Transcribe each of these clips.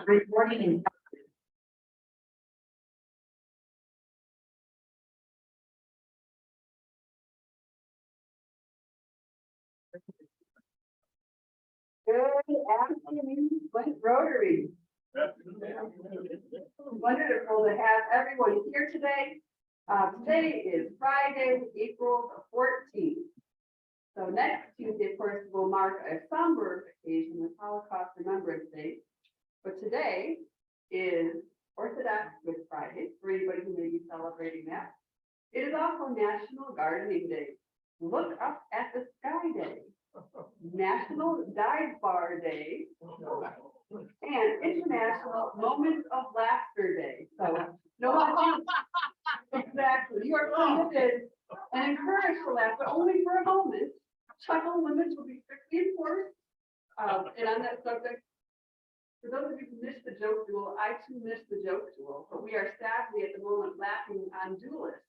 Reporting. Good afternoon, Flint Rotary. Wonderful to have everyone here today. Today is Friday, April 14th. So next Tuesday, of course, will mark a somber occasion with Holocaust Remembrance Day. But today is Orthodox Good Friday for anybody who may be celebrating that. It is also National Gardening Day. Look up at the sky day. National Dive Bar Day. And International Moments of Laughter Day. So no one exactly. You are permitted and encouraged to laugh, but only for a moment. Chuckle limits will be strictly enforced. And on that subject, for those of you who missed the joke duel, I too missed the joke duel, but we are sadly at the moment laughing on duelists.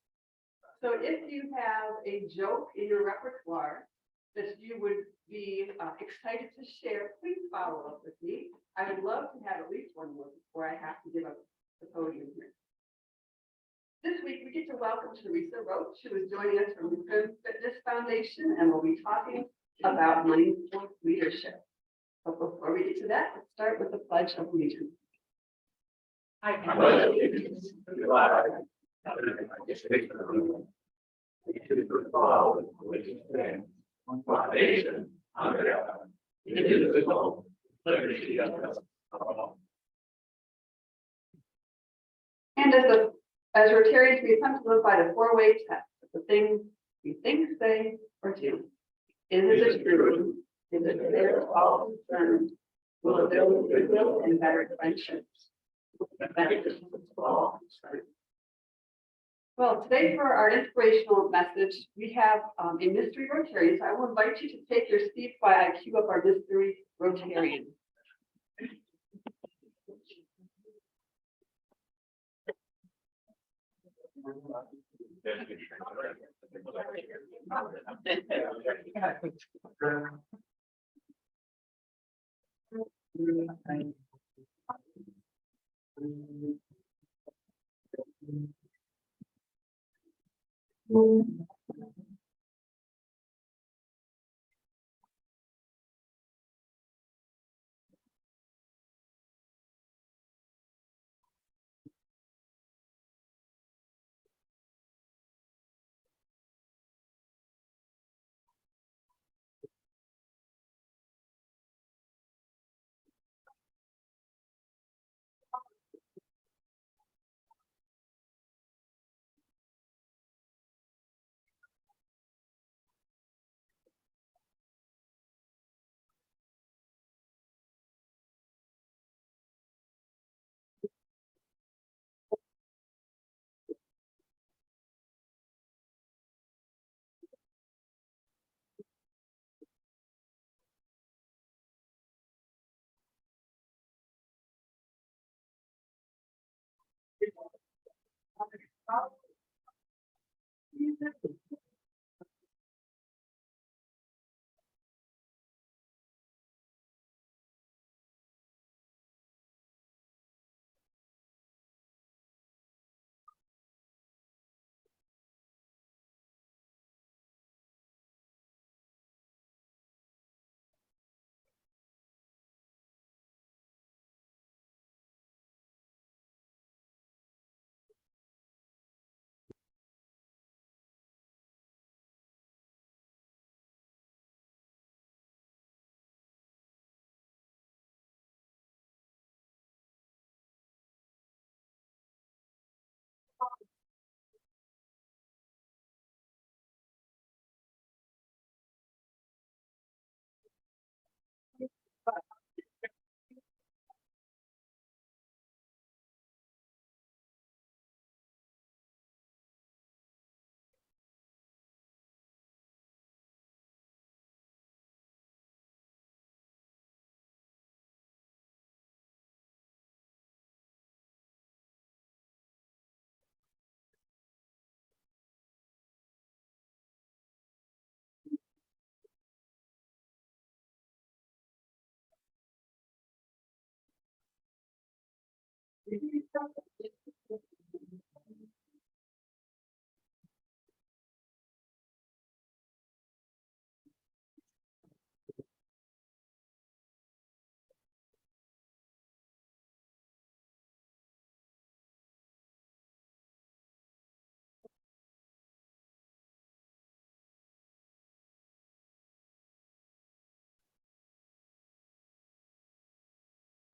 So if you have a joke in your repertoire that you would be excited to share, please follow up with me. I would love to have at least one more before I have to give up the podium here. This week, we get to welcome Teresa Roach, who is joining us from the Flint Fitness Foundation, and we'll be talking about mindful leadership. But before we get to that, let's start with the Pledge of Allegiance. I pledge allegiance to the flag of the United States of America, to the republic which stands one nation under God, indivisible, liberty and justice for all. And as Rotarians, we attempt to live by the four-way test of the things we think, say, or do. Is it true? Is it fair, all concerned? Will it build goodwill and better friendships? Well, today for our inspirational message, we have a mystery Rotarian. So I will invite you to take your seats while I cue up our mystery Rotarian.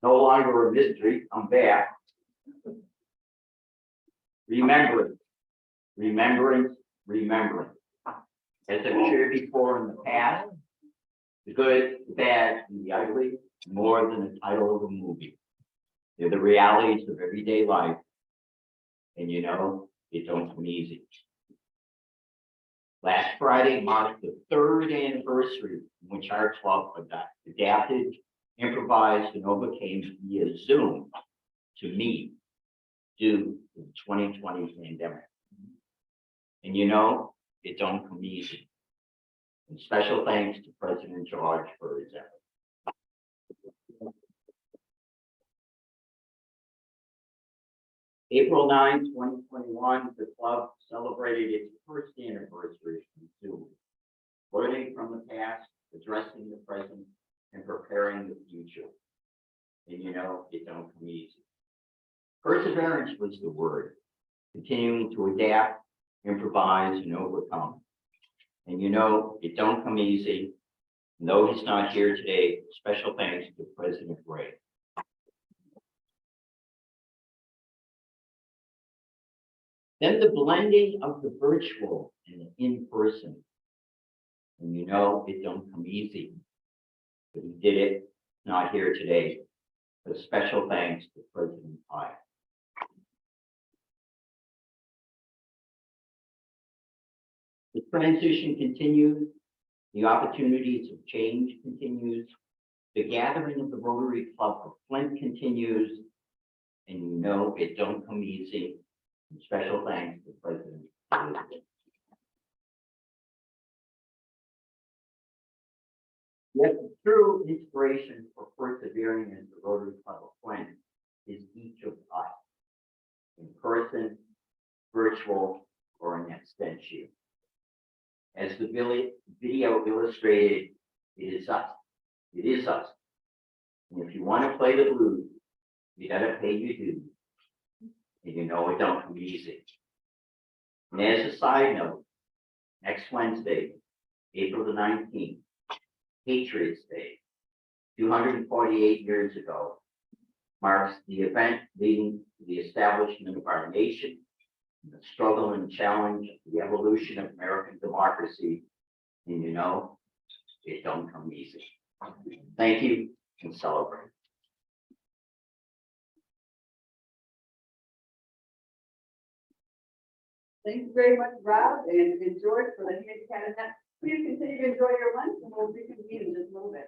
No longer a mystery, I'm back. Remembering, remembering. As I've shared before in the past, the good, the bad, and the ugly, more than the title of a movie. They're the realities of everyday life. And you know, it don't come easy. Last Friday marked the 3rd anniversary in which our club adapted, improvised, and overcame via Zoom to meet due to the 2020 pandemic. And you know, it don't come easy. And special thanks to President George for his effort. April 9, 2021, the club celebrated its 1st anniversary from Zoom, learning from the past, addressing the present, and preparing the future. And you know, it don't come easy. Perseverance was the word, continuing to adapt, improvise, and overcome. And you know, it don't come easy. And though he's not here today, special thanks to President Ray. Then the blending of the virtual and the in-person. And you know, it don't come easy. But he did it, not here today. But special thanks to President Pye. The transition continues. The opportunities of change continues. The gathering of the Rotary Club of Flint continues. And you know, it don't come easy. And special thanks to President Elizabeth. Yet the true inspiration for persevering in the Rotary Club of Flint is each of us, in person, virtual, or in extension. As the video illustrated, it is us. It is us. And if you want to play the blues, you gotta pay your dues. And you know it don't come easy. And as a side note, next Wednesday, April the 19th, Patriots Day, 248 years ago, marks the event leading to the establishment of our nation, and the struggle and challenge of the evolution of American democracy. And you know, it don't come easy. Thank you, and celebrate. Thank you very much, Rob and George, for the handicap event. Please continue to enjoy your lunch, and we'll reconvene in just a little bit.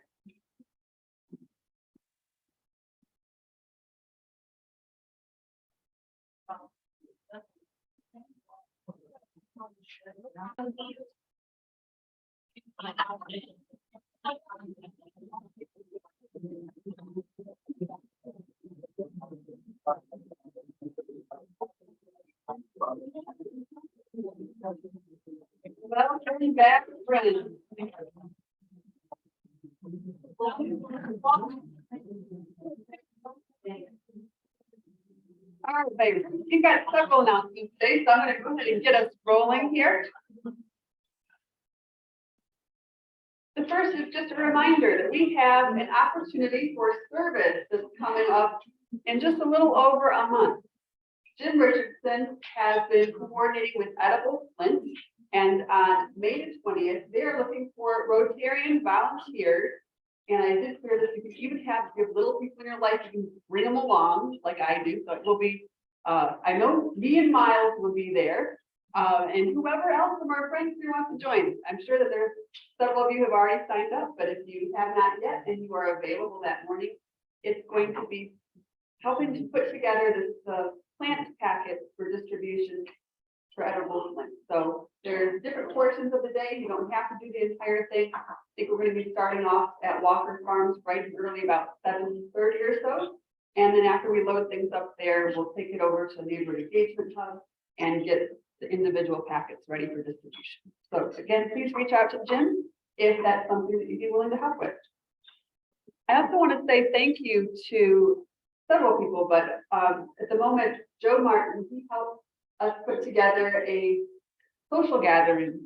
Well, turning back, Brennan. All right, you've got several announcements today, so I'm going to go ahead and get us rolling here. The first is just a reminder that we have an opportunity for service that's coming up in just a little over a month. Jim Richardson has been coordinating with Edible Flint, and on May the 20th, they're looking for Rotarian volunteers. And I did clear this, you can even have little people in your life, you can bring them along like I do. So it will be, I know me and Miles will be there, and whoever else from our friends who wants to join. I'm sure that there's several of you have already signed up, but if you have not yet and you are available that morning, it's going to be helping to put together this plant packet for distribution for Edible Flint. So there's different portions of the day. You don't have to do the entire thing. I think we're going to be starting off at Walker Farms bright and early, about 7:30 or so. And then after we load things up there, we'll take it over to Neighborhood Engagement Hub and get the individual packets ready for distribution. So again, please reach out to Jim if that's something that you'd be willing to help with. I also want to say thank you to several people, but at the moment, Joe Martin, he helped us put together a social gathering.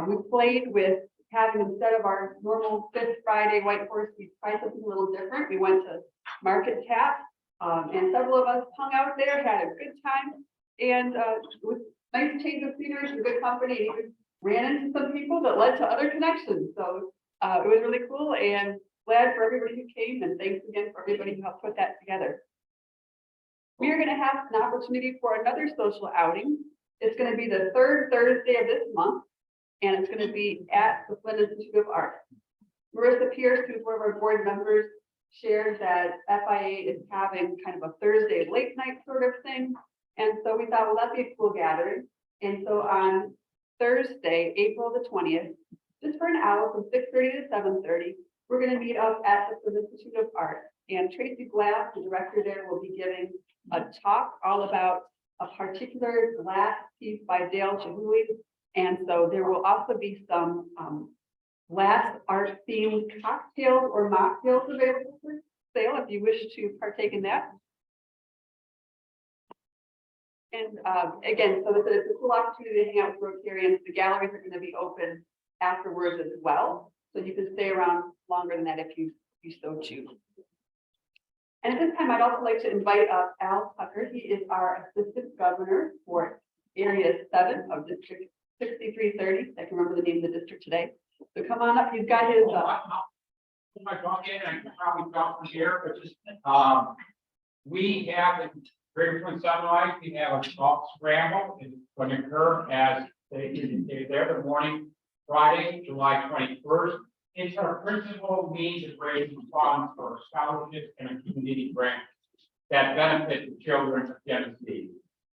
We played with having, instead of our normal 5th Friday White Horse, we tried something a little different. We went to Market Tap. And several of us hung out there, had a good time, and it was nice change of scenery, some good company, and even ran into some people that led to other connections. So it was really cool, and glad for everybody who came, and thanks again for everybody who helped put that together. We are going to have an opportunity for another social outing. It's going to be the third Thursday of this month, and it's going to be at the Flint Institute of Art. Marissa Pierce, who's one of our board members, shared that FIA is having kind of a Thursday late night sort of thing. And so we thought, well, that'd be a cool gathering. And so on Thursday, April the 20th, just for an hour from 6:30 to 7:30, we're going to meet up at the Flint Institute of Art. And Tracy Glass, the director there, will be giving a talk all about a particular glass piece by Dale Chihuly. And so there will also be some glass art themed cocktails or mocktails available for sale if you wish to partake in that. And again, so it's a cool opportunity to hang out with Rotarians. The galleries are going to be open afterwards as well, so you can stay around longer than that if you so choose. And at this time, I'd also like to invite up Al Tucker. He is our assistant governor for Area 7 of District 6330. I can remember the name of the district today. So come on up. He's got his. Put my dog in, I can probably talk from here, but just we have in Greater Flint Sunrise, we have a golf scramble. It's going to occur as they indicated there, the morning, Friday, July 21st. It's our principal means of raising funds for scholarships and a community grant that benefit the children of Tennessee.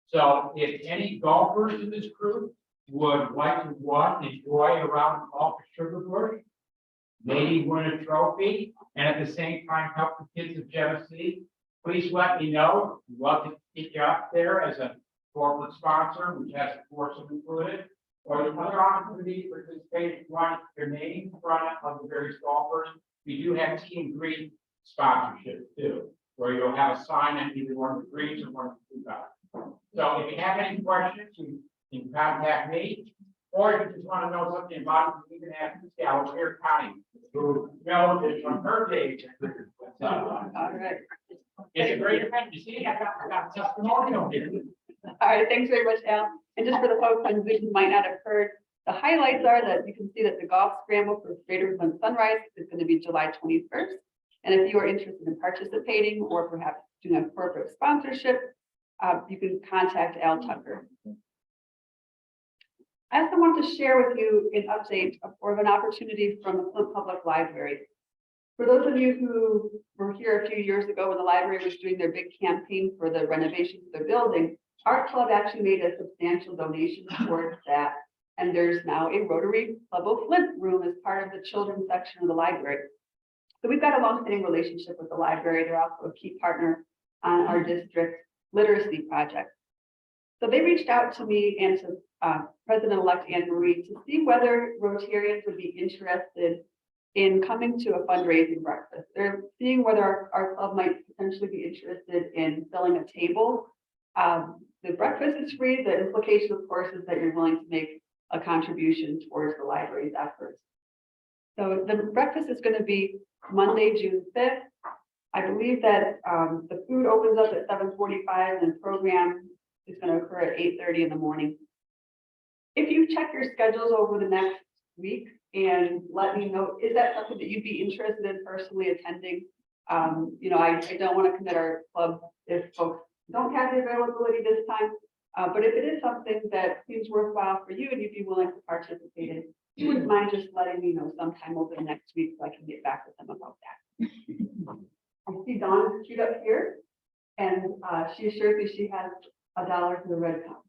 So if any golfers in this group would like to enjoy a round of golf at Sugar Bush, maybe win a trophy, and at the same time help the kids of Genesee, please let me know. We'd love to get you up there as a corporate sponsor, which has a course included. Or the other opportunity to participate, if you want your name in front of the various golfers. We do have team green sponsorship too, where you'll have a sign on either one of the greens or one of the two guys. So if you have any questions, you can contact me, or if you just want to know something about it, you can ask the gal here County, who knows it from her days. All right. It's a great event. You see, I got testimonial here. All right, thanks very much, Al. And just for the folks on Zoom who might not have heard, the highlights are that you can see that the golf scramble for Greater Flint Sunrise is going to be July 21st. And if you are interested in participating or perhaps doing a corporate sponsorship, you can contact Al Tucker. I also want to share with you an update of an opportunity from the Flint Public Library. For those of you who were here a few years ago when the library was doing their big campaign for the renovation of their building, Art Club actually made a substantial donation towards that. And there's now a Rotary Club of Flint room as part of the children's section of the library. So we've got a long-standing relationship with the library. They're also a key partner on our district literacy project. So they reached out to me and to President-elect Anne Marie to see whether Rotarians would be interested in coming to a fundraising breakfast. They're seeing whether our club might potentially be interested in filling a table. The breakfast is free. The implication, of course, is that you're willing to make a contribution towards the library's efforts. So the breakfast is going to be Monday, June 5th. I believe that the food opens up at 7:45 and the program is going to occur at 8:30 in the morning. If you check your schedules over the next week and let me know, is that something that you'd be interested in personally attending? You know, I don't want to commit our club if folks don't have the availability this time, but if it is something that seems worthwhile for you and you'd be willing to participate in, you wouldn't mind just letting me know sometime over the next week so I can get back with them about that. I see Dawn is queued up here, and she assures me she has $1 for the red cup.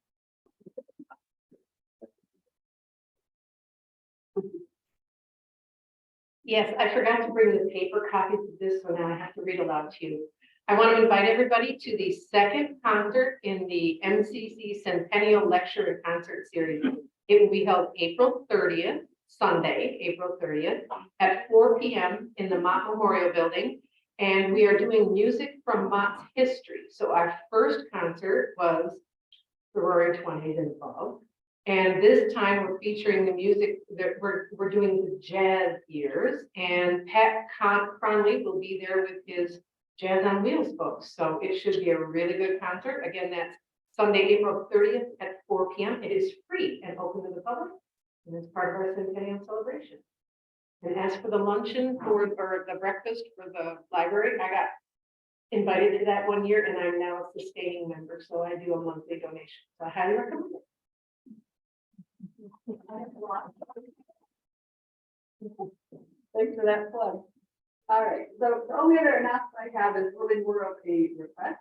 Yes, I forgot to bring the paper copies of this, so now I have to read aloud to you. I want to invite everybody to the second concert in the MCC Centennial Lecture and Concert Series. It will be held April 30th, Sunday, April 30th, at 4 p.m. in the Mott Memorial Building. And we are doing music from Mott's history. So our first concert was the Roaring Twenties and above. And this time we're featuring the music that we're doing the jazz years. And Pat Cronley will be there with his Jazz on Wheels folks. So it should be a really good concert. Again, that's Sunday, April 30th at 4 p.m. It is free and open to the public. And it's part of our centennial celebration. And as for the luncheon or the breakfast for the library, I got invited to that one year and I'm now a sustaining member. So I do a monthly donation. So I highly recommend it. Thanks for that plug. All right, so the only other announcement I have is really more of a request.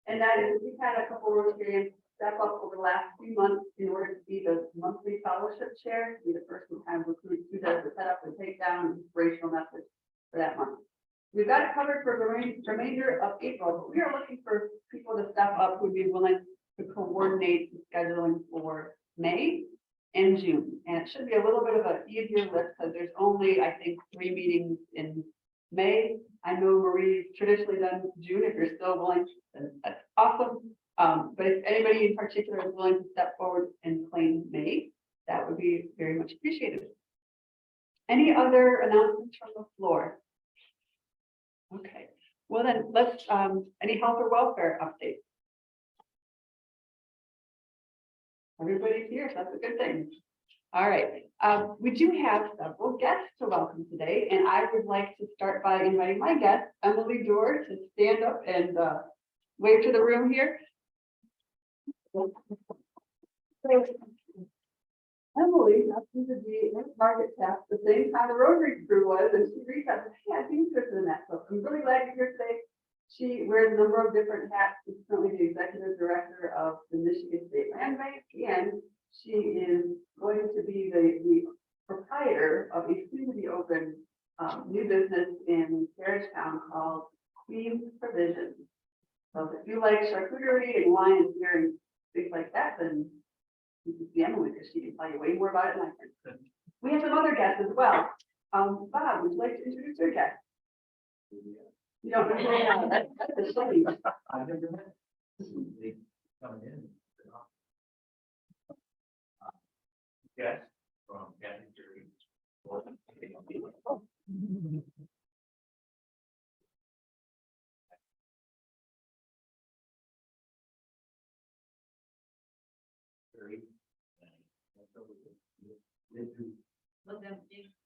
And that is, we've had a couple of Rotarians step up over the last few months in order to be the monthly fellowship chair, to be the person who kind of recruits who does the setup and take down inspirational message for that month. We've got it covered for the remainder of April, but we are looking for people to step up who would be willing to coordinate the scheduling for May and June. And it should be a little bit of an easier list because there's only, I think, 3 meetings in May. I know Marie's traditionally done June. If you're still willing, then that's awesome. But if anybody in particular is willing to step forward and claim May, that would be very much appreciated. Any other announcements from the floor? Okay, well then let's, any health or welfare updates? Everybody's here, so that's a good thing. All right, we do have several guests to welcome today, and I would like to start by inviting my guest, Emily Dorr, to stand up and wave to the room here. Emily happens to be in Market Tap the same time the Rotary crew was, and she reached out and said, hey, I'd be interested in that. So I'm really glad you're here today. She wears a number of different hats. She's currently the executive director of the Michigan State Land Bank, and she is going to be the proprietor of a soon-to-be-open new business in Carriagetown called Queen's Provisions. So if you like charcuterie and wine and beer and things like that, then you can see Emily because she can tell you way more about it than I can. We have some other guests as well. Bob, would you like to introduce your guest? You don't know. That's a shame. I've never met. They come in. Yes, from Kathy Jerry.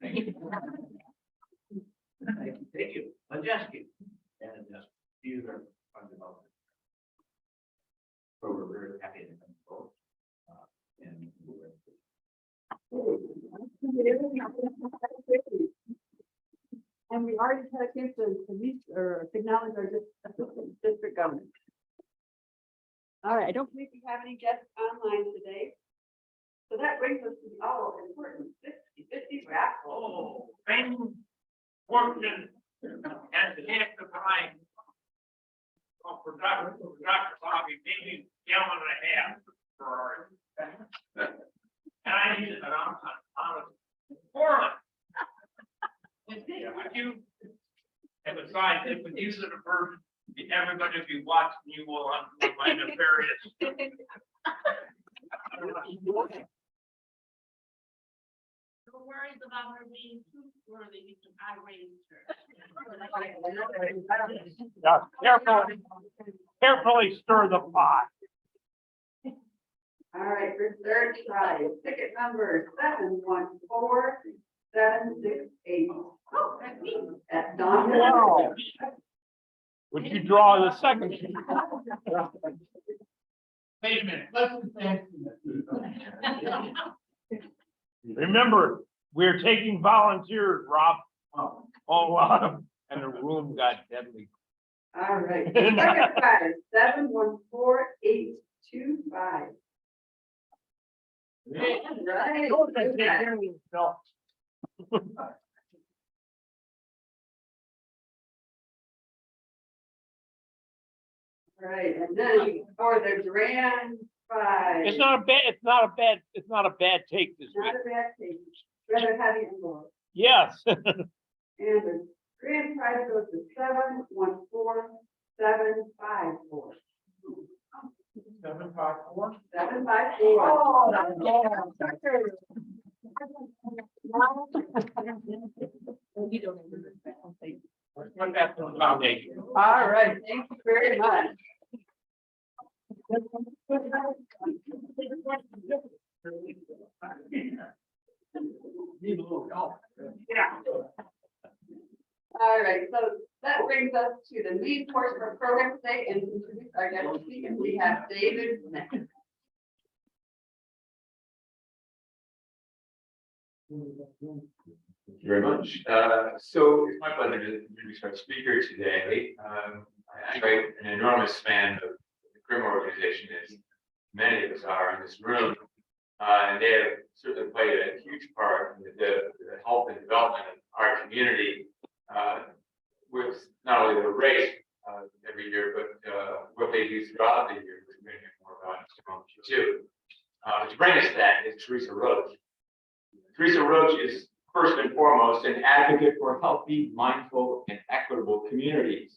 Thank you. Thank you. Majestic. And these are fun development. So we're very happy to come forward. And And we already had a chance to meet or acknowledge our district governor. All right, I don't believe we have any guests online today. So that brings us to the all important 50/50 raffle. Oh, fame, fortune, and half the time. Oh, for Dr. Bobby, maybe a gallon and a half for our. And I need it, and I'm honest. Poorly. Yeah, if you, and besides, if we use it for everybody, if you watch, you will find nefarious. No worries about her being truthworthy, because I raised her. Yeah, carefully stir the pot. All right, for third try, ticket number 714768. Oh, that's me. That's Don. Wow. Would you draw the second? Wait a minute, remember, we're taking volunteers, Rob. Oh, and the room got deadly. All right, second try, 714825. Right. Right, and then for the grand prize. It's not a bad take this Not week. a bad thing, rather heavy envelope. Yes. And the grand prize goes to 714754. 754. 754. You don't. Put that to the foundation. All right, thank you very much. All right, so that brings us to the lead portion of our program today and to introduce our guest speaker. We have David Smith. Thank you very much. So it's my pleasure to introduce our speaker today. I'm an enormous fan of the CRIM organization, as many of us are in this room. And they have certainly played a huge part in the health and development of our community, with not only the race every year, but what they do throughout the year, which we're going to hear more about in just a moment too. But to bring us that is Teresa Roach. Teresa Roach is first and foremost an advocate for healthy, mindful, and equitable communities.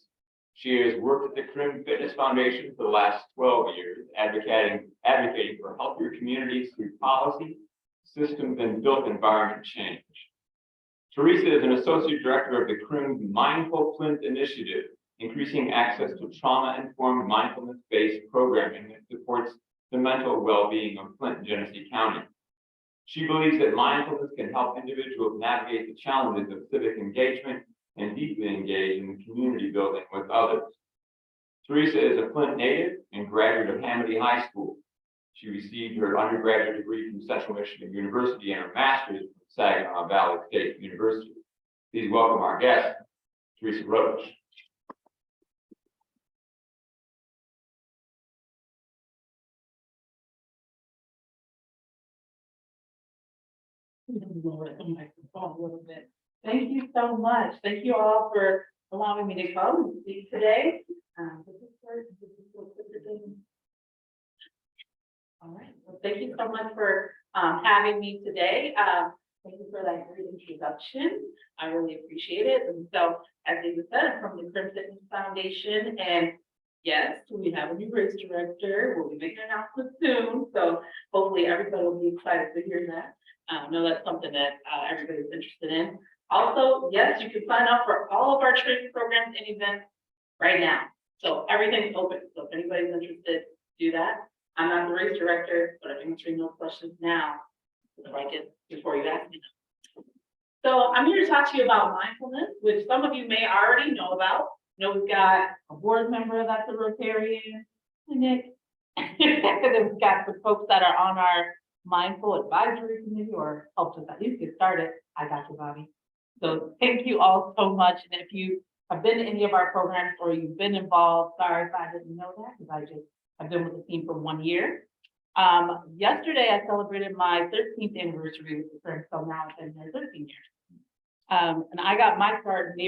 She has worked at the CRIM Fitness Foundation for the last 12 years, advocating for healthier communities through policy, systems, and built environment change. Teresa is an associate director of the CRIM's Mindful Flint initiative, increasing access to trauma-informed mindfulness-based programming that supports the mental well-being of Flint and Genesee County. She believes that mindfulness can help individuals navigate the challenges of civic engagement and deeply engage in the community building with others. Teresa is a Flint native and graduate of Hamady High School. She received her undergraduate degree from Central Michigan University and her master's from Saginaw Valley State University. Please welcome our guest, Teresa Roach. Thank you so much. Thank you all for allowing me to come and speak today. All right. Well, thank you so much for having me today. Thank you for that great introduction. I really appreciate it. And so, as David said, I'm from the CRIM Fitness Foundation, and yes, we have a new race director. We'll be making an announcement soon, so hopefully everybody will be excited to hear that. I know that's something that everybody's interested in. Also, yes, you can sign up for all of our training programs and events right now. So everything's open. So if anybody's interested, do that. I'm not the race director, but I'm answering those questions now, if I can, before you ask me. So I'm here to talk to you about mindfulness, which some of you may already know about. You know, we've got a board member that's a Rotarian, Nick, and then we've got some folks that are on our mindful advisory committee or helped us at least get started. I got you, Bobby. So thank you all so much. And if you have been in any of our programs or you've been involved, sorry if I didn't know that because I've been with the team for 1 year. Yesterday I celebrated my 13th anniversary with the firm, so now I've been here 13 years. And I got my start in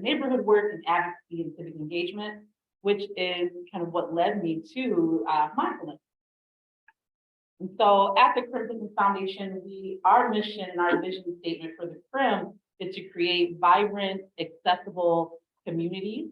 neighborhood work and advocacy and civic engagement, which is kind of what led me to mindfulness. And so at the CRIM Fitness Foundation, our mission and our vision statement for the CRIM is to create vibrant, accessible communities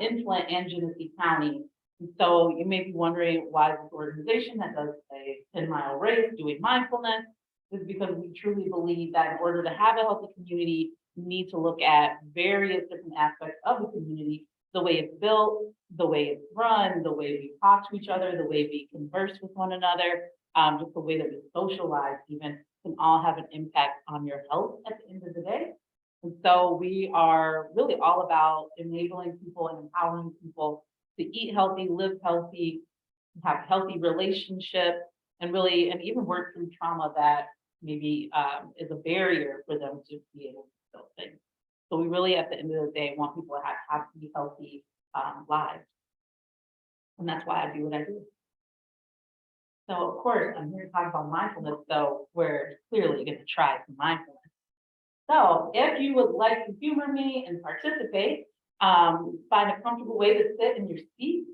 in Flint and Genesee County. And so you may be wondering why this organization that does a 10-mile race doing mindfulness is because we truly believe that in order to have a healthy community, you need to look at various different aspects of the community, the way it's built, the way it's run, the way we talk to each other, the way we converse with one another, just the way that we socialize even can all have an impact on your health at the end of the day. And so we are really all about enabling people and empowering people to eat healthy, live healthy, have healthy relationships, and even work through trauma that maybe is a barrier for them to be able to build things. So we really, at the end of the day, want people to have happy, healthy lives. And that's why I do what I do. So of course, I'm here to talk about mindfulness, so we're clearly going to try some mindfulness. So if you would like to humor me and participate, find a comfortable way to sit in your seat.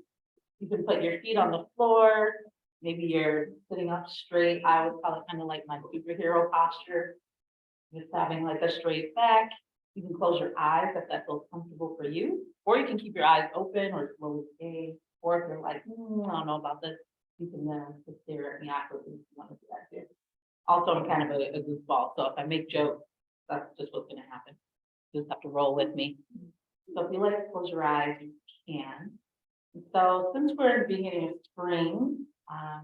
You can put your feet on the floor. Maybe you're sitting up straight. I would call it kind of like my superhero posture, just having like a straight back. You can close your eyes if that feels comfortable for you, or you can keep your eyes open or slowly gaze. Or if you're like, I don't know about this, you can just stare at me afterwards if you want to do that too. Also, I'm kind of a goofball, so if I make jokes, that's just what's going to happen. You just have to roll with me. So if you like to close your eyes, you can. So since we're in the beginning of spring, I'd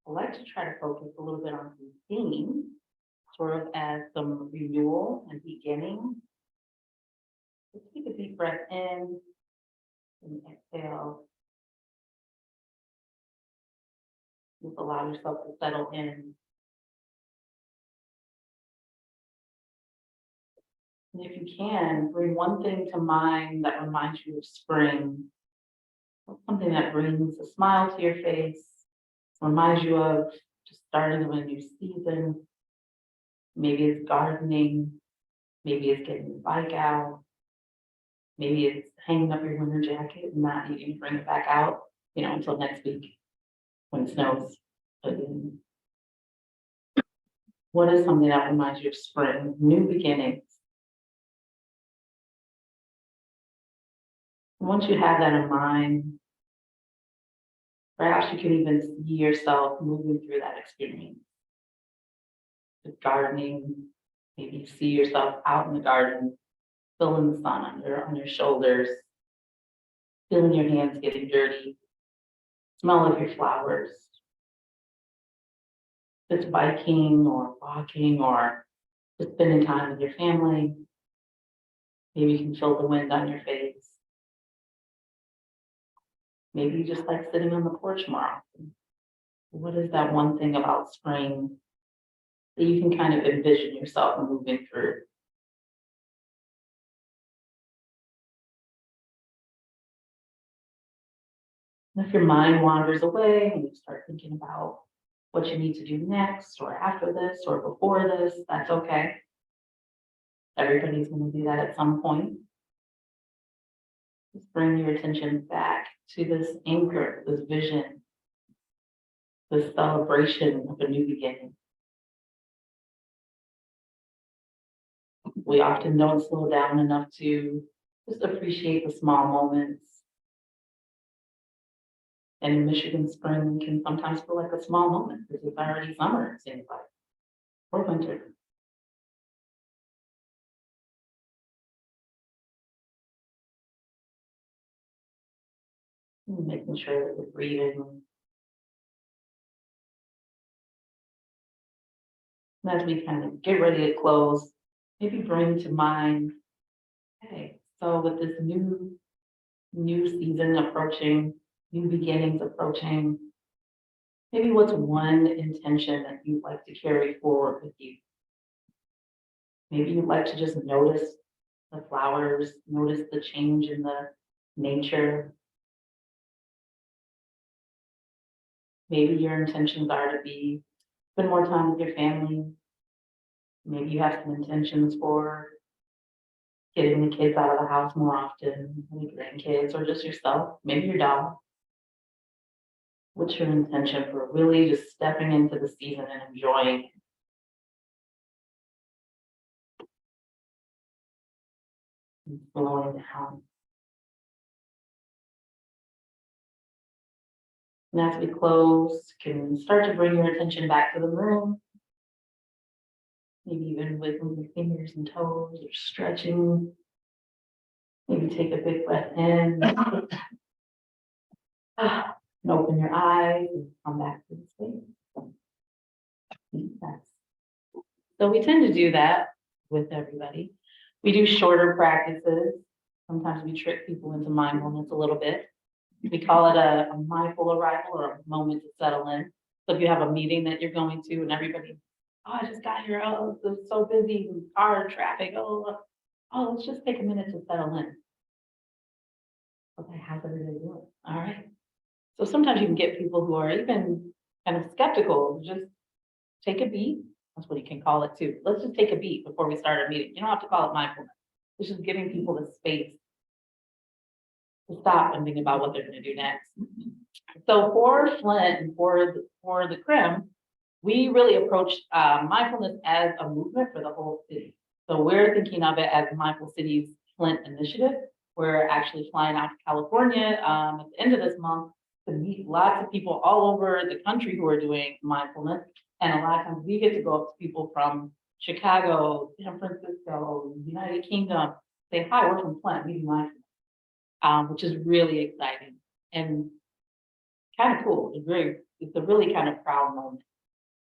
like to try to focus a little bit on routine, sort of as some renewal and beginning. Just take a deep breath in and exhale. Just allow yourself to settle in. And if you can, bring one thing to mind that reminds you of spring. Something that brings a smile to your face, reminds you of just starting of a new season. Maybe it's gardening, maybe it's getting your bike out, maybe it's hanging up your winter jacket and not needing to bring it back out, until next week when it snows again. What is something that reminds you of spring, new beginnings? Once you have that in mind, perhaps you can even see yourself moving through that experience. With gardening, maybe you see yourself out in the garden, feeling the sun on your shoulders, feeling your hands getting dirty, smell of your flowers. If it's biking or walking or just spending time with your family, maybe you can feel the wind on your face. Maybe you just like sitting on the porch more often. What is that one thing about spring that you can kind of envision yourself moving through? And if your mind wanders away and you start thinking about what you need to do next or after this or before this, that's okay. Everybody's going to do that at some point. Just bring your attention back to this anchor, this vision, this celebration of a new beginning. We often don't slow down enough to just appreciate the small moments. And Michigan spring can sometimes feel like a small moment because it's already summer, it seems like, or winter. Making sure that we're breathing. And as we kind of get ready to close, maybe bring to mind, okay, so with this new season approaching, new beginnings approaching, maybe what's one intention that you'd like to carry forward with you? Maybe you'd like to just notice the flowers, notice the change in the nature. Maybe your intentions are to spend more time with your family. Maybe you have some intentions for getting the kids out of the house more often, the grandkids, or just yourself, maybe your dog. What's your intention for really just stepping into the season and enjoying it? And slowing down. And as we close, can start to bring your attention back to the room. Maybe even wiggling your fingers and toes or stretching. Maybe take a big breath in. And open your eyes and come back to the space. Yes. So we tend to do that with everybody. We do shorter practices. Sometimes we trick people into mindfulness a little bit. We call it a mindful arrival or a moment to settle in. So if you have a meeting that you're going to and everybody, oh, I just got here, oh, it's so busy, car traffic, oh, let's just take a minute to settle in. Okay, how's everybody doing? All right. So sometimes you can get people who are even kind of skeptical, just take a beat. That's what you can call it too. Let's just take a beat before we start our meeting. You don't have to call it mindfulness. It's just giving people the space to stop and think about what they're going to do next. So for Flint and for the CRIM, we really approach mindfulness as a movement for the whole city. So we're thinking of it as Mindful Cities Flint initiative. We're actually flying out to California at the end of this month to meet lots of people all over the country who are doing mindfulness. And a lot of times we get to go up to people from Chicago, San Francisco, United Kingdom, say, hi, we're from Flint, we do mindfulness. Which is really exciting and kind of cool. It's a really kind of proud moment.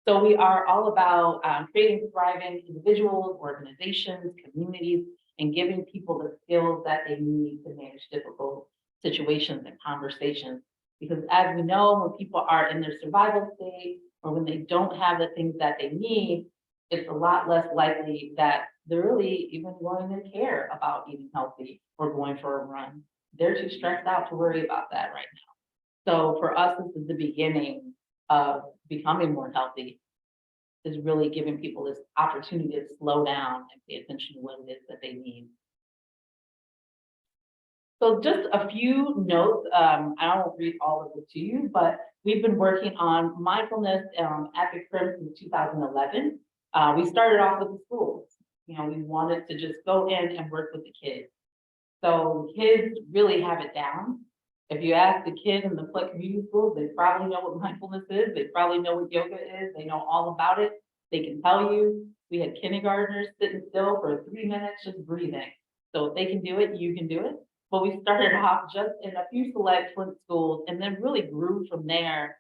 So we are all about creating thriving individuals, organizations, communities, and giving people the skills that they need to manage difficult situations and conversations. Because as we know, when people are in their survival state or when they don't have the things that they need, it's a lot less likely that they're really even going to care about eating healthy or going for a run. They're too stressed out to worry about that right now. So for us, this is the beginning of becoming more healthy, is really giving people this opportunity to slow down and pay attention to what it is that they need. So just a few notes, I won't read all of it to you, but we've been working on mindfulness at the CRIM since 2011. We started off with the schools. You know, we wanted to just go in and work with the kids. So kids really have it down. If you ask the kid in the Flint community schools, they probably know what mindfulness is. They probably know what yoga is. They know all about it. They can tell you. We had kindergartners sitting still for 3 minutes, just breathing. So if they can do it, you can do it. But we started off just in a few select Flint schools and then really grew from there,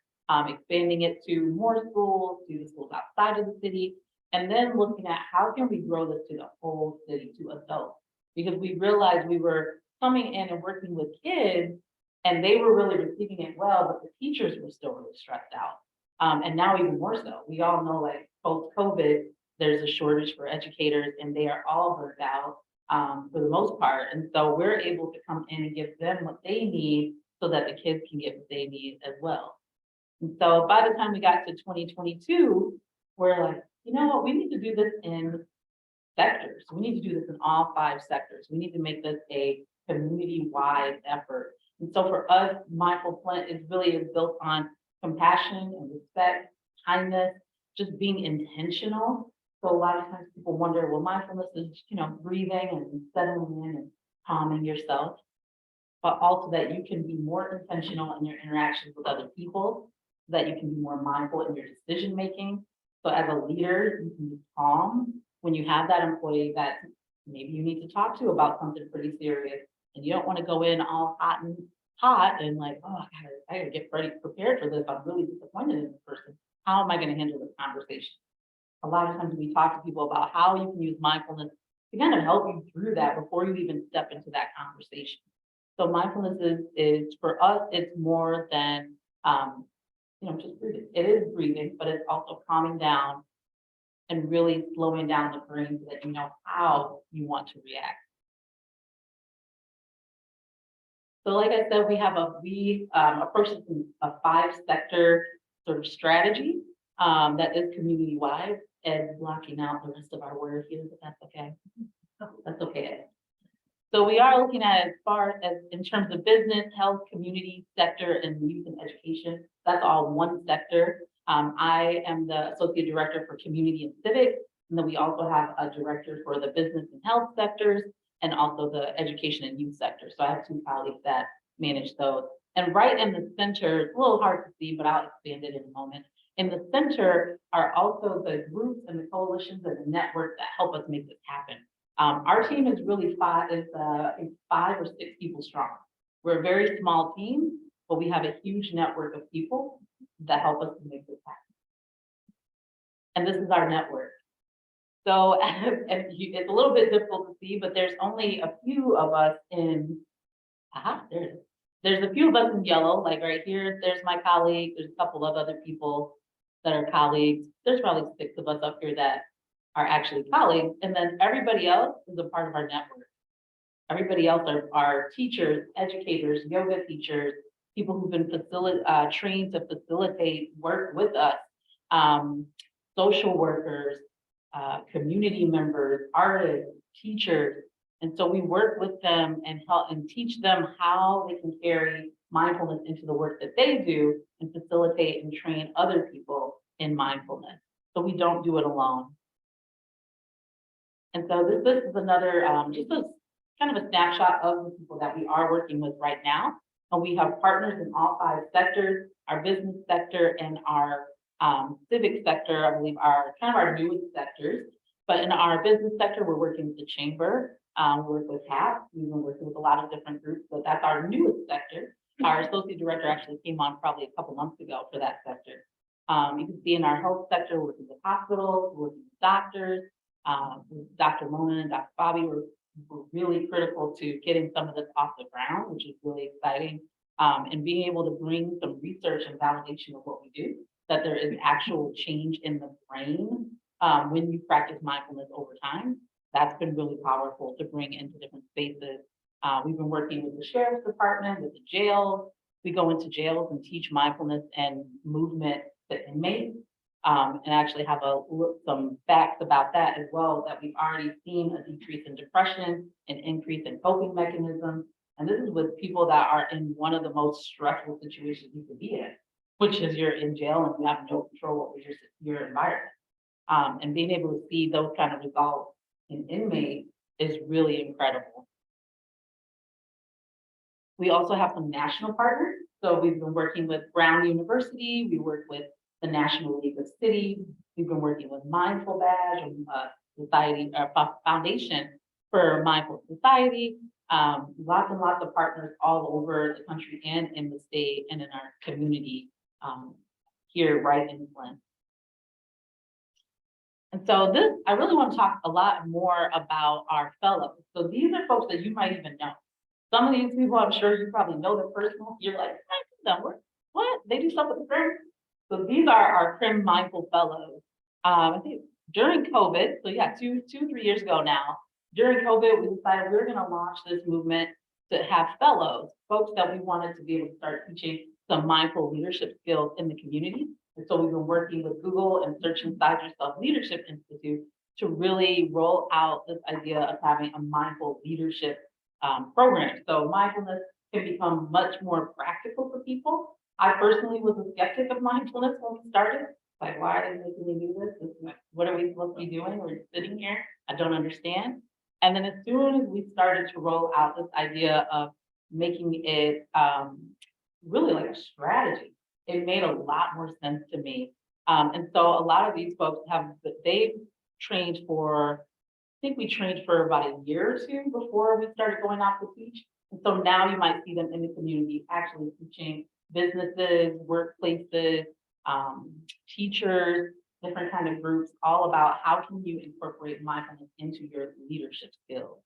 expanding it to more schools, to the schools outside of the city, and then looking at how can we grow this to the whole city, to adults. Because we realized we were coming in and working with kids and they were really receiving it well, but the teachers were still really stressed out. And now even more so. We all know, like, post-COVID, there's a shortage for educators and they are all burnt out for the most part. And so we're able to come in and give them what they need so that the kids can get what they need as well. And so by the time we got to 2022, we're like, you know what, we need to do this in sectors. We need to do this in all 5 sectors. We need to make this a community-wide effort. And so for us, Mindful Flint is built on compassion and respect, kindness, just being intentional. So a lot of times people wonder, well, mindfulness is, you know, breathing and settling in and calming yourself, but also that you can be more intentional in your interactions with other people, that you can be more mindful in your decision-making. So as a leader, you can be calm when you have that employee that maybe you need to talk to about something pretty serious, and you don't want to go in all hot and like, oh, I gotta get ready, prepared for this. I'm really disappointed in this person. How am I going to handle this conversation? A lot of times we talk to people about how you can use mindfulness to kind of help you through that before you even step into that conversation. So mindfulness is for us, it's more than, you know, just breathing. It is breathing, but it's also calming down and really slowing down the brain so that you know how you want to react. So like I said, we approach this in a 5-sector sort of strategy that is community-wide, and blocking out the rest of our work here, but that's okay. That's okay. So we are looking at, as far as in terms of business, health, community sector, and youth and education. That's all one sector. I am the associate director for community and civic, and then we also have a director for the business and health sectors, and also the education and youth sector. So I have 2 colleagues that manage those. And right in the center, it's a little hard to see, but I'll expand it in a moment. In the center are also the groups and the coalitions and the networks that help us make this happen. Our team is really 5 or 6 people strong. We're a very small team, but we have a huge network of people that help us to make this happen. And this is our network. So it's a little bit difficult to see, but there's only a few of us in, there it is. There's a few of us in yellow, like right here, there's my colleague, there's a couple of other people that are colleagues. There's probably 6 of us up here that are actually colleagues. And then everybody else is a part of our network. Everybody else are teachers, educators, yoga teachers, people who've been trained to facilitate work with us, social workers, community members, artists, teachers. And so we work with them and help and teach them how they can carry mindfulness into the work that they do and facilitate and train other people in mindfulness. So we don't do it alone. And so this is another, just a kind of a snapshot of the people that we are working with right now. And we have partners in all 5 sectors. Our business sector and our civic sector, I believe, are kind of our newest sectors. But in our business sector, we're working with the chamber. We work with HAP, we've been working with a lot of different groups, but that's our newest sector. Our associate director actually came on probably a couple months ago for that sector. You can see in our health sector, working with hospitals, working with doctors, with Dr. Mona and Dr. Bobby were really critical to getting some of this off the ground, which is really exciting. And being able to bring some research and validation of what we do, that there is actual change in the brain when you practice mindfulness over time. That's been really powerful to bring into different spaces. We've been working with the sheriff's department, with the jails. We go into jails and teach mindfulness and movement to inmates. And actually have some facts about that as well, that we've already seen a decrease in depression, an increase in coping mechanisms. And this is with people that are in one of the most stressful situations you could be in, which is you're in jail and you have no control over your environment. And being able to see those kind of results in inmates is really incredible. We also have some national partners. So we've been working with Brown University. We work with the National League of Cities. We've been working with Mindful Badge, society, foundation for Mindful Society. Lots and lots of partners all over the country and in the state and in our community here right in Flint. And so this, I really want to talk a lot more about our fellows. So these are folks that you might even know. Some of these people, I'm sure you probably know them personally. You're like, I know them. What? They do stuff with the friends. So these are our CRIM Mindful Fellows. I think during COVID, so yeah, 3 years ago now, during COVID, we decided we were going to launch this movement to have fellows, folks that we wanted to be able to start teaching some mindful leadership skills in the community. And so we've been working with Google and Search Inside Yourself Leadership Institute to really roll out this idea of having a mindful leadership program. So mindfulness can become much more practical for people. I personally was a skeptic of mindfulness when we started. Like, why are they making me do this? What are we supposed to be doing? We're sitting here. I don't understand. And then as soon as we started to roll out this idea of making it really like a strategy, it made a lot more sense to me. And so a lot of these folks they've trained for, I think we trained for about a year or two before we started going out to teach. And so now you might see them in the community actually teaching businesses, workplaces, teachers, different kind of groups, all about how can you incorporate mindfulness into your leadership skills.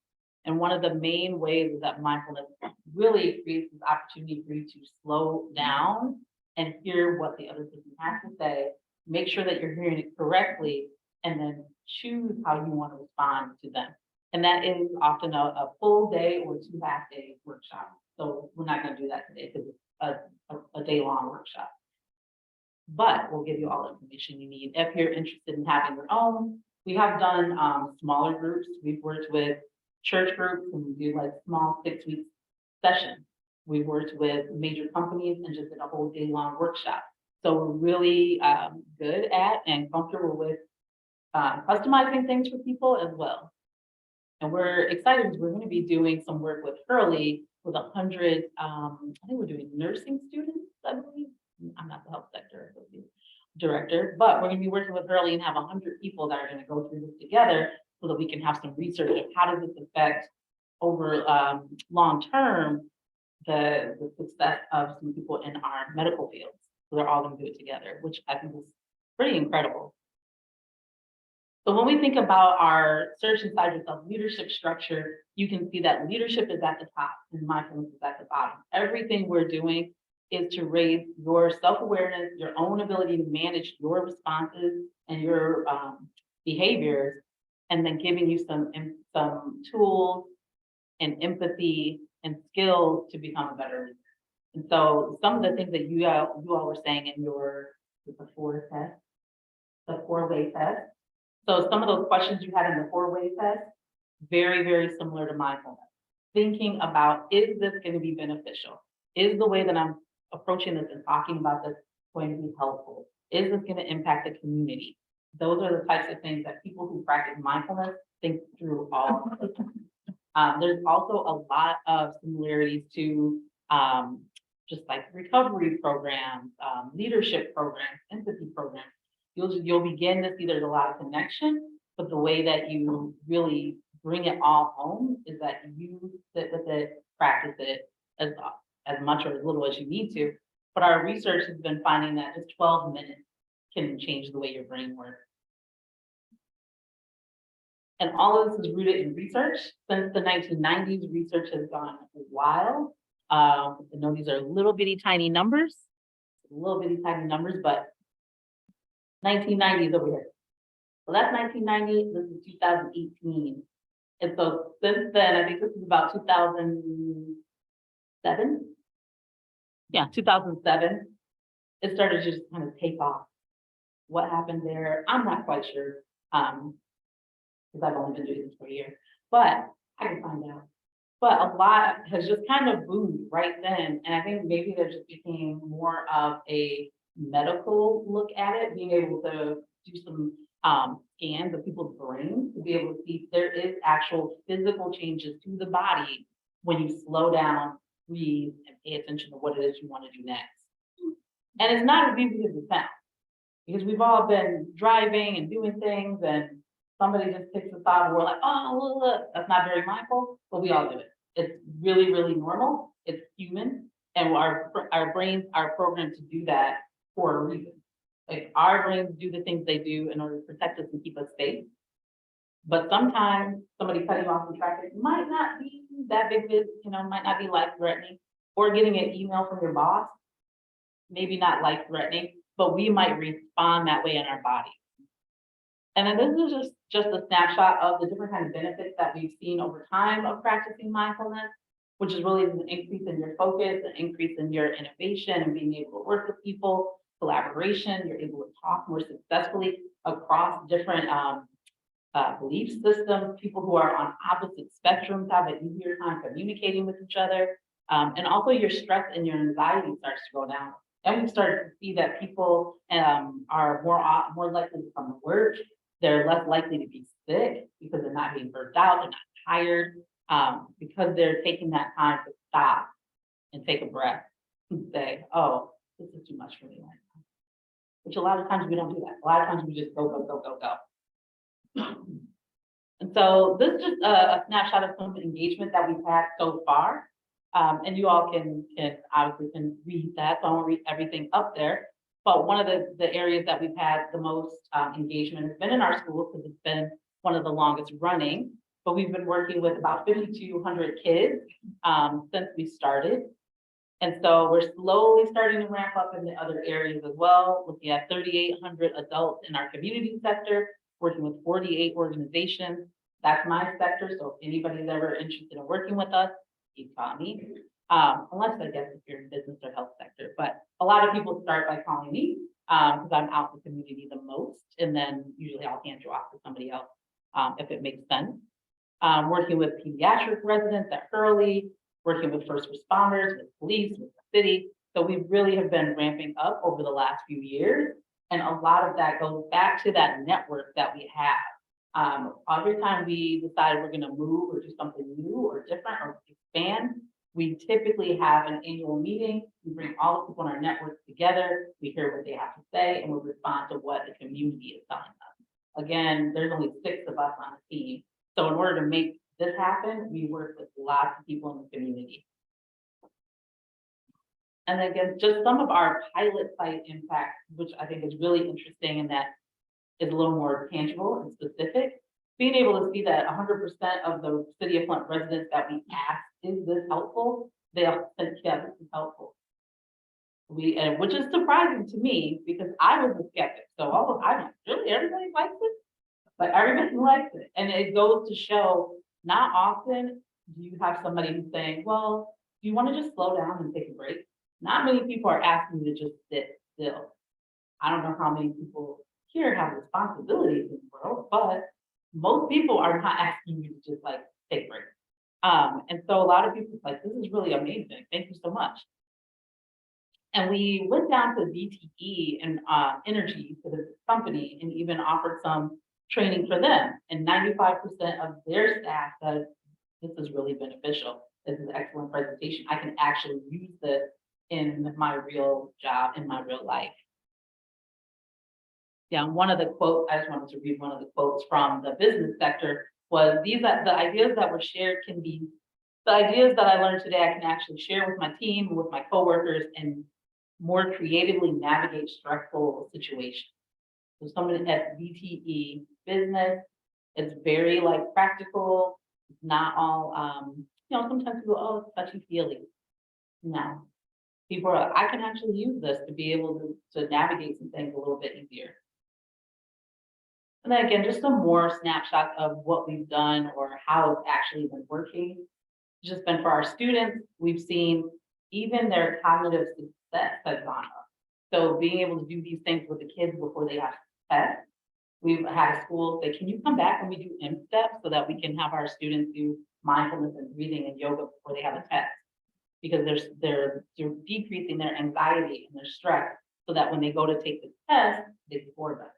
And one of the main ways is that mindfulness really creates this opportunity for you to slow down and hear what the other person has to say, make sure that you're hearing it correctly, and then choose how you want to respond to them. And that is often a full day or 2 half-day workshops. So we're not going to do that today because it's a day-long workshop. But we'll give you all the information you need. If you're interested in having your own, we have done smaller groups. We've worked with church groups and we do like small 6-week sessions. We've worked with major companies and just did a whole day-long workshop. So we're really good at and comfortable with customizing things for people as well. And we're excited because we're going to be doing some work with Hurley with 100, I think we're doing nursing students, I believe. I'm not the health sector director, but we're going to be working with Hurley and have 100 people that are going to go through this together so that we can have some research of how does this affect over long term the success of some people in our medical fields. So they're all going to do it together, which I think is pretty incredible. So when we think about our Search Inside Yourself leadership structure, you can see that leadership is at the top and mindfulness is at the bottom. Everything we're doing is to raise your self-awareness, your own ability to manage your responses and your behaviors, and then giving you some tools and empathy and skills to become a better leader. And so some of the things that you all were saying in the 4-way test. So some of those questions you had in the 4-way test, very, very similar to mindfulness. Thinking about, is this going to be beneficial? Is the way that I'm approaching this and talking about this going to be helpful? Is this going to impact the community? Those are the types of things that people who practice mindfulness think through all of the time. There's also a lot of similarities to just like recovery programs, leadership programs, empathy programs. You'll begin to see there's a lot of connection, but the way that you really bring it all home is that you sit with it, practice it as much or as little as you need to. But our research has been finding that just 12 minutes can change the way your brain works. And all of this is rooted in research. Since the 1990s, research has gone wild. I know these are little bitty tiny numbers, but 1990s over here. So that's 1990, this is 2018. And so since then, I think this is about 2007. Yeah, 2007, it started to just kind of take off. What happened there? I'm not quite sure. Because I've only been doing this for a year, but I can find out. But a lot has just kind of boomed right then. And I think maybe there just became more of a medical look at it, being able to do some scans of people's brains to be able to see if there is actual physical changes to the body when you slow down, breathe, and pay attention to what it is you want to do next. And it's not as easy as it sounds, because we've all been driving and doing things, and somebody just picks us up and we're like, oh, look, that's not very mindful, but we all do it. It's really, really normal. It's human. And our brains are programmed to do that for a reason. Like, our brains do the things they do in order to protect us and keep us safe. But sometimes somebody cutting off in traffic might not be that big, might not be life-threatening, or getting an email from your boss, maybe not life-threatening, but we might respond that way in our body. And then this is just a snapshot of the different kind of benefits that we've seen over time of practicing mindfulness, which is really an increase in your focus, an increase in your innovation and being able to work with people, collaboration. You're able to talk more successfully across different belief systems. People who are on opposite spectrums have an easier time communicating with each other. And also your stress and your anxiety starts to go down. And we started to see that people are more likely to come to work. They're less likely to be sick because they're not being burnt out, they're not tired, because they're taking that time to stop and take a breath and say, oh, this is too much for me right now. Which a lot of times we don't do that. A lot of times we just go, go, go, go, go. And so this is just a snapshot of some of the engagement that we've had so far. And you all can obviously read that, so I won't read everything up there. But one of the areas that we've had the most engagement has been in our schools, because it's been one of the longest running. But we've been working with about 5,200 kids since we started. And so we're slowly starting to ramp up in the other areas as well, looking at 3,800 adults in our community sector, working with 48 organizations. That's my sector, so if anybody's ever interested in working with us, you call me. Unless I guess if you're in business or health sector, but a lot of people start by calling me because I'm out in the community the most, and then usually I'll hand you off to somebody else if it makes sense. Working with pediatric residents at Hurley, working with first responders, with police, with the city. So we really have been ramping up over the last few years, and a lot of that goes back to that network that we have. Every time we decide we're going to move or do something new or different or expand, we typically have an annual meeting. We bring all the people in our network together. We hear what they have to say, and we respond to what the community is telling us. Again, there's only 6 of us on the team. So in order to make this happen, we work with lots of people in the community. And again, just some of our pilot site impacts, which I think is really interesting and that is a little more tangible and specific. Being able to see that 100% of the City of Flint residents that we asked, is this helpful? They all said, yeah, this is helpful. Which is surprising to me because I was a skeptic. So I'm like, really, everybody likes it? But everybody likes it. And it goes to show, not often do you have somebody who's saying, well, do you want to just slow down and take a break? Not many people are asking you to just sit still. I don't know how many people here have responsibilities in the world, but most people are not asking you to just like take a break. And so a lot of people like, this is really amazing. Thank you so much. And we went down to DTE and Energy to the company and even offered some training for them. And 95% of their staff said, this is really beneficial. This is an excellent presentation. I can actually use this in my real job, in my real life. Yeah, one of the quotes, I just wanted to read one of the quotes from the business sector was the ideas that were shared can be, the ideas that I learned today, I can actually share with my team, with my coworkers, and more creatively navigate stressful situations. So someone at BTE business, it's very like practical, it's not all, sometimes people, oh, it's touchy feely. No, people are, I can actually use this to be able to navigate some things a little bit easier. And then again, just some more snapshots of what we've done or how it's actually been working. Just been for our students, we've seen even their cognitive success has gone up. So being able to do these things with the kids before they have tests. We've had schools say, can you come back when we do M-Steps so that we can have our students do mindfulness and breathing and yoga before they have a test? Because they're decreasing their anxiety and their stress so that when they go to take the test, they score better.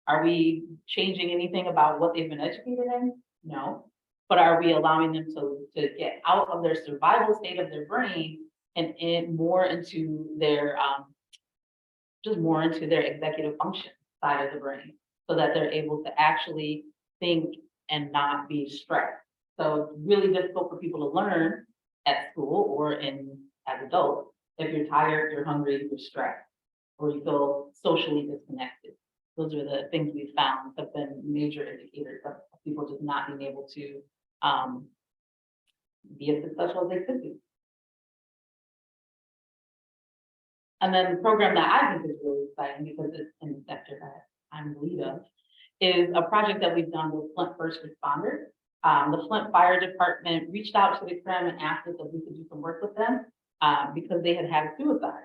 Are we changing anything about what they've been educated in? No. But are we allowing them to get out of their survival state of their brain and more into their just more into their executive function side of the brain so that they're able to actually think and not be stressed. So it's really difficult for people to learn at school or as adults if you're tired, you're hungry, you're stressed, or you feel socially disconnected. Those are the things we found have been major indicators of people just not being able to be as successful as they could be. And then the program that I think is really exciting because it's in the sector that I'm the lead of, is a project that we've done with Flint first responders. The Flint Fire Department reached out to the CREM and asked us if we could do some work with them because they had had suicide.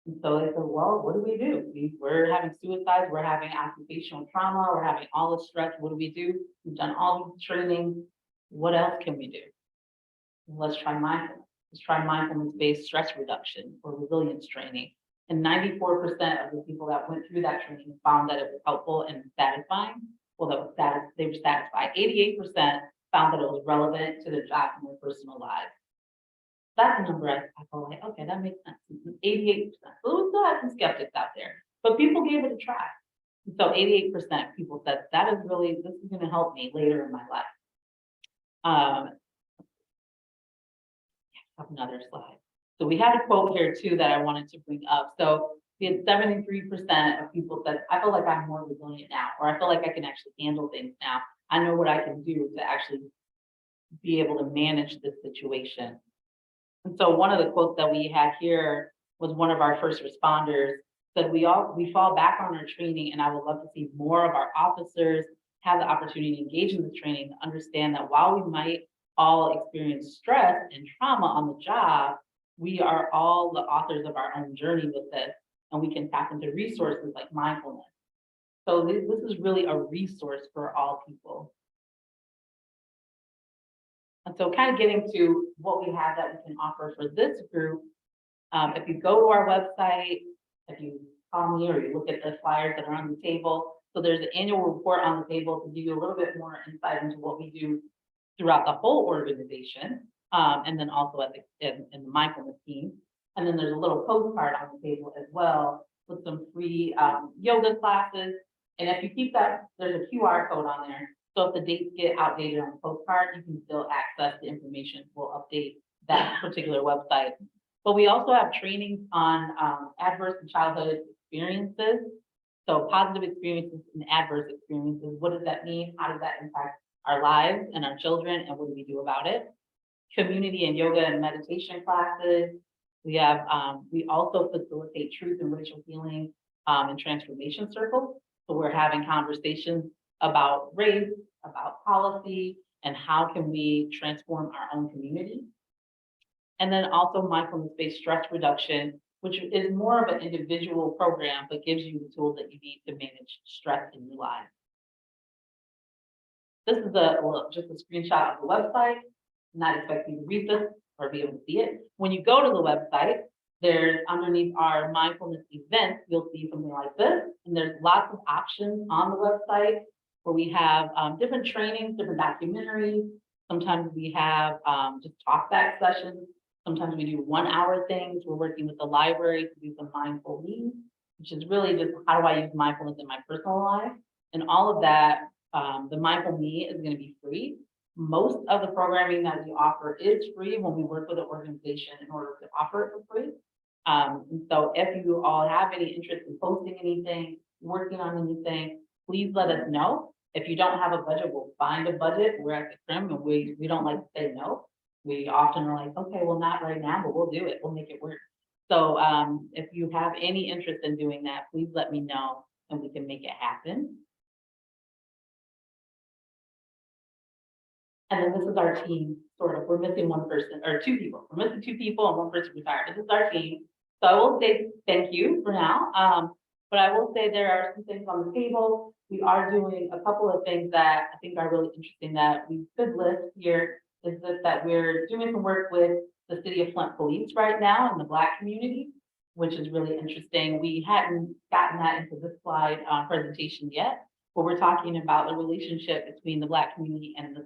And so they said, well, what do we do? We're having suicides, we're having occupational trauma, we're having all this stress. What do we do? We've done all these trainings. What else can we do? Let's try mindfulness. Let's try mindfulness-based stress reduction or resilience training. And 94% of the people that went through that training found that it was helpful and satisfying. Well, they were satisfied. 88% found that it was relevant to their job and their personal lives. That's a number I felt like, okay, that makes sense. 88%. So we still have some skeptics out there, but people gave it a try. So 88% people said, this is going to help me later in my life. Another slide. So we had a quote here too that I wanted to bring up. So we had 73% of people said, I feel like I'm more resilient now, or I feel like I can actually handle things now. I know what I can do to actually be able to manage this situation. And so one of the quotes that we had here was one of our first responders said, we fall back on our training, and I would love to see more of our officers have the opportunity to engage in this training, to understand that while we might all experience stress and trauma on the job, we are all the authors of our own journey with this, and we can tap into resources like mindfulness. So this is really a resource for all people. And so kind of getting to what we have that we can offer for this group, if you go to our website, if you call me or you look at the flyers that are on the table, so there's an annual report on the table to give you a little bit more insight into what we do throughout the whole organization, and then also in the mindfulness team. And then there's a little postcard on the table as well with some free yoga classes. And if you keep that, there's a QR code on there. So if the dates get outdated on the postcard, you can still access the information. We'll update that particular website. But we also have trainings on adverse childhood experiences. So positive experiences and adverse experiences. What does that mean? How does that impact our lives and our children, and what do we do about it? Community and yoga and meditation classes. We have, we also facilitate truth and racial healing and transformation circles. So we're having conversations about race, about policy, and how can we transform our own community. And then also mindfulness-based stress reduction, which is more of an individual program, but gives you the tools that you need to manage stress in your life. This is just a screenshot of the website. I'm not expecting you to read this or be able to see it. When you go to the website, there's underneath our mindfulness events, you'll see something like this. And there's lots of options on the website where we have different trainings, different documentaries. Sometimes we have just talk back sessions. Sometimes we do 1 hour things. We're working with the library to do some mindful reading, which is really just how do I use mindfulness in my personal life? And all of that The Mindful Me is gonna be free. Most of the programming that we offer is free when we work with an organization in order to offer it for free. And so if you all have any interest in posting anything, working on anything, please let us know. If you don't have a budget, we'll find a budget. We're at the Crim and we don't like to say no. We often are like, okay, well, not right now, but we'll do it. We'll make it work. So if you have any interest in doing that, please let me know and we can make it happen. And then this is our team, sort of. We're missing one person or two people. We're missing two people and one person retired. This is our team. So I will say thank you for now. But I will say there are some things on the table. We are doing a couple of things that I think are really interesting that we could list here. Is this that we're doing some work with the City of Flint Police right now in the Black community, which is really interesting. We hadn't gotten that into this slide presentation yet, but we're talking about the relationship between the Black community and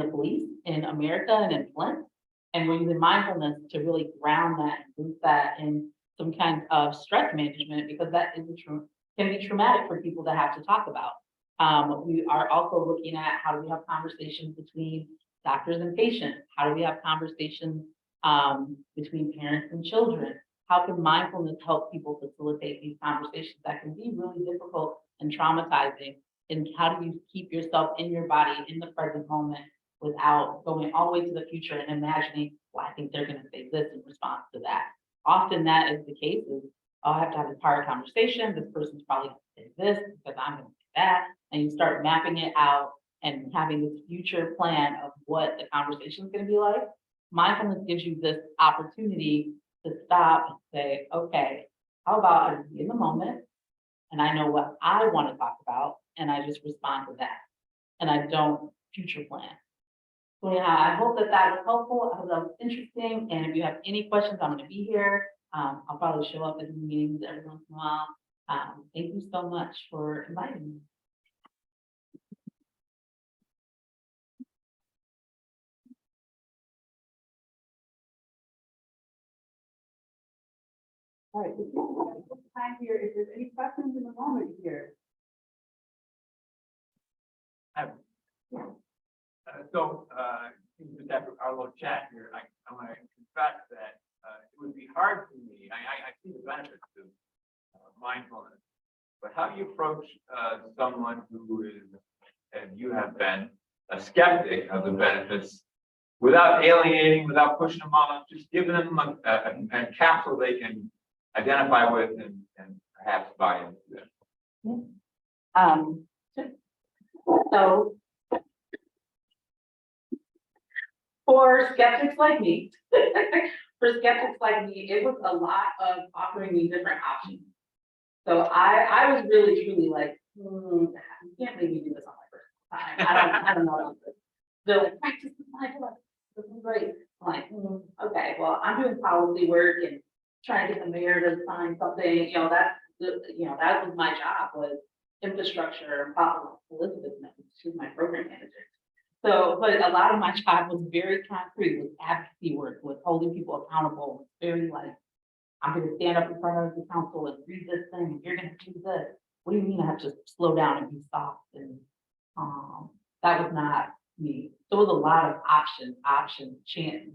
the police in America and in Flint. And we're using mindfulness to really ground that and root that in some kind of stress management, because that is can be traumatic for people to have to talk about. We are also looking at how do we have conversations between doctors and patients? How do we have conversations between parents and children? How can mindfulness help people facilitate these conversations that can be really difficult and traumatizing? And how do you keep yourself in your body in the present moment without going all the way to the future and imagining, well, I think they're going to say this in response to that. Often that is the case is, oh, I have to have this hard conversation. This person's probably going to say this because I'm going to say that. And you start mapping it out and having this future plan of what the conversation is going to be like. Mindfulness gives you this opportunity to stop and say, okay, how about I be in the moment and I know what I want to talk about and I just respond to that and I don't future plan. So yeah, I hope that that was helpful. I hope that was interesting. And if you have any questions, I'm going to be here. I'll probably show up at the meetings every once in a while. Thank you so much for inviting me. All right, this time here, if there's any questions in the moment here. Just after our little chat here, I want to confess that it would be hard for me. I see the benefits of mindfulness, but how do you approach someone who is, and you have been, a skeptic of the benefits without alienating, without pushing them off, just giving them a capsule they can identify with and perhaps buy into that? So for skeptics like me, it was a lot of offering me different options. So I was really truly like, you can't make me do this on my first time. I don't know about this. They're like, practice this mindfulness. This is great. I'm like, okay, well, I'm doing policy work and trying to get the mayor to sign something. That was my job, was infrastructure and policy. Elizabeth, she's my program manager. So, but a lot of my job was very concrete, with advocacy work, with holding people accountable, very like, I'm going to stand up in front of the council and read this thing, and you're going to do this. What do you mean I have to slow down and be soft? And that was not me. So it was a lot of options,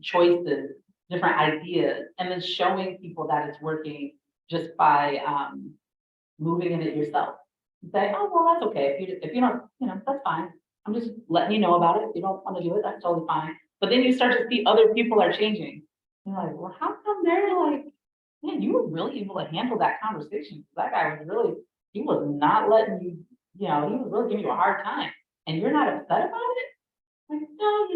choices, different ideas, and then showing people that it's working just by moving in it yourself. You say, oh, well, that's okay. If you don't, that's fine. I'm just letting you know about it. If you don't want to do it, that's totally fine. But then you start to see other people are changing. You're like, well, how come they're like, man, you were really able to handle that conversation. That guy was really, he was not letting you, he was really giving you a hard time. And you're not upset about it? Like, no,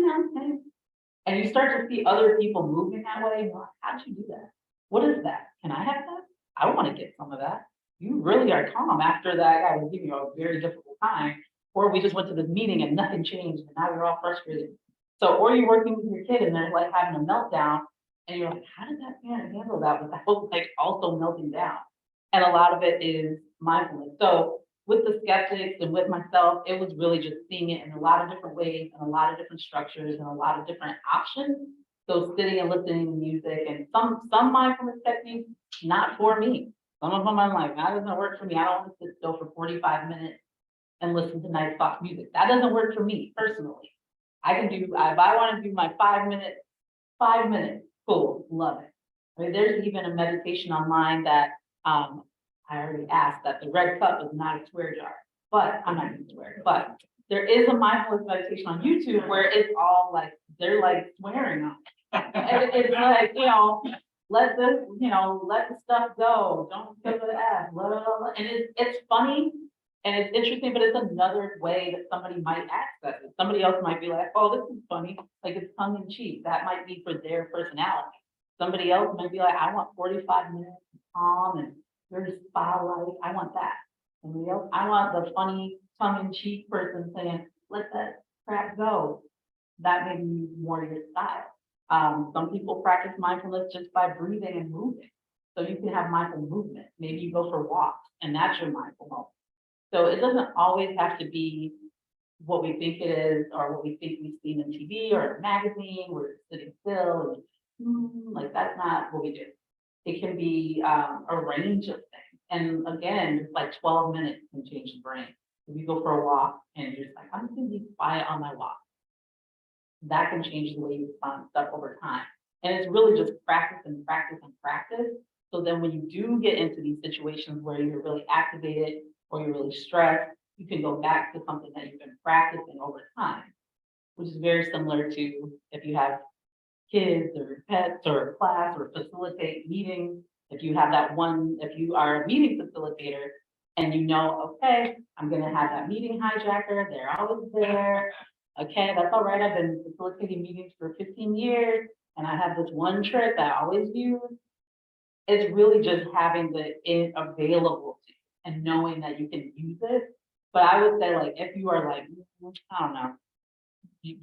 and you start to see other people moving that way. And you're like, how'd you do that? What is that? Can I have that? I want to get some of that. You really are calm after that guy was giving you a very difficult time. Or we just went to the meeting and nothing changed and now you're all frustrated. So, or you're working with your kid and they're like having a meltdown and you're like, how did that parent handle that without like also melting down? And a lot of it is mindfulness. So with the skeptics and with myself, it was really just seeing it in a lot of different ways and a lot of different structures and a lot of different options. So sitting and listening to music and some mindfulness techniques, not for me. Some of them I'm like, that doesn't work for me. I don't want to sit still for 45 minutes and listen to nice soft music. That doesn't work for me personally. I can do, if I want to do my 5 minutes, cool, love it. I mean, there's even a meditation online that, I already asked that the red cup is not a swear jar, but I'm not gonna swear, but there is a mindfulness meditation on YouTube where it's all like, they're like swearing on it. And it's like, let this, let the stuff go, don't kill the ass, blah, blah, blah. And it's funny and it's interesting, but it's another way that somebody might access it. Somebody else might be like, oh, this is funny, like it's tongue in cheek. That might be for their personality. Somebody else might be like, I want 45 minutes of calm and very spa-like, I want that. Somebody else, I want the funny tongue in cheek person saying, let that crap go. That may be more your style. Some people practice mindfulness just by breathing and moving. So you can have mindful movement. Maybe you go for walks and that's your mindful moment. So it doesn't always have to be what we think it is or what we think we've seen on TV or a magazine where it's sitting still and like that's not what we do. It can be a range of things. And again, just like 12 minutes can change the brain. If you go for a walk and you're just like, I'm just gonna be quiet on my walk. That can change the way you respond to stuff over time. And it's really just practice and practice and practice. So then when you do get into these situations where you're really activated or you're really stressed, you can go back to something that you've been practicing over time, which is very similar to if you have kids or pets or a class or facilitate meetings. If you have that one, if you are a meeting facilitator and okay, I'm gonna have that meeting hijacker, they're always there. Okay, that's all right. I've been facilitating meetings for 15 years and I have this one trick that I always use. It's really just having it available to you and knowing that you can use it. But I would say like, if you are like, I don't know, you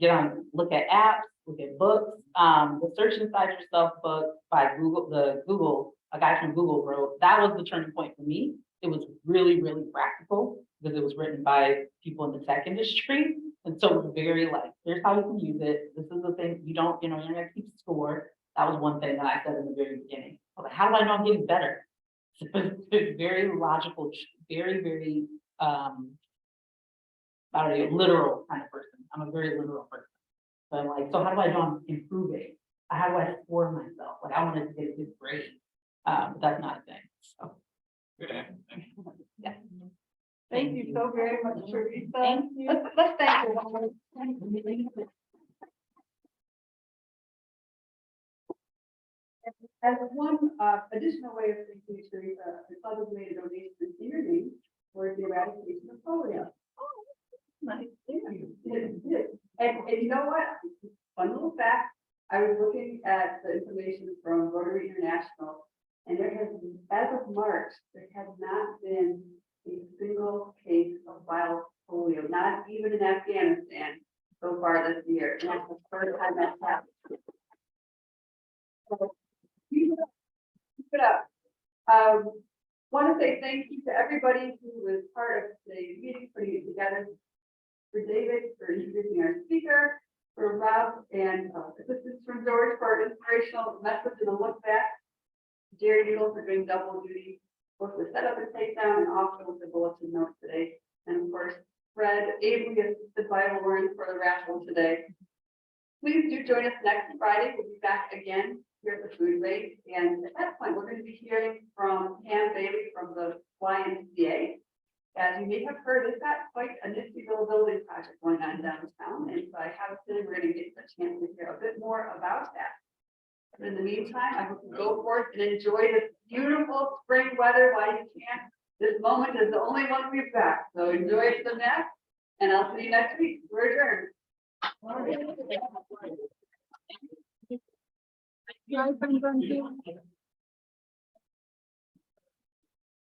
look at apps, look at books, the Search Inside Yourself book by a guy from Google wrote, that was the turning point for me. It was really, really practical because it was written by people in the tech industry. And so it was very like, here's how you can use it. This is the thing, you're not gonna keep score. That was one thing that I said in the very beginning. I was like, how do I know I'm getting better? It's very logical, very, very, I don't know, literal kind of person. I'm a very literal person. So I'm like, so how do I know I'm improving? How do I score myself? Like I wanted to get a good grade. But that's not a thing. So. Good answer. Thank you. Yeah. Thank you so very much, Teresa. Thank you. Let's thank you. As one additional way of thanking you, Teresa, the club has made a donation this evening for the eradication of polio. Nice. And you know what? Fun little fact, I was looking at the information from Rotary International, and there has, as of March, there has not been a single case of viral polio, not even in Afghanistan so far this year. And that's the first time that's happened. So, keep it up. Want to say thank you to everybody who was part of today's meeting, putting it together. For David, for introducing our speaker, for Rob and assistance from George for our inspirational message and a look back. Jerry Needle for doing double duty, both with setup and takedown and also with the bulletin notes today. And of course, Fred, ably assisted by Lauren for the raffle today. Please do join us next Friday. We'll be back again here at the food bank. And at that point, we're going to be hearing from Pam Bailey from the YMCA. As you may have heard, they've got quite a nifty little building project going on downtown. And so I have a feeling we're going to get a chance to hear a bit more about that. But in the meantime, I hope you go forth and enjoy this beautiful spring weather while you can. This moment is the only one we've got. So enjoy it to the next. And I'll see you next week. We're adjourned. Thank you.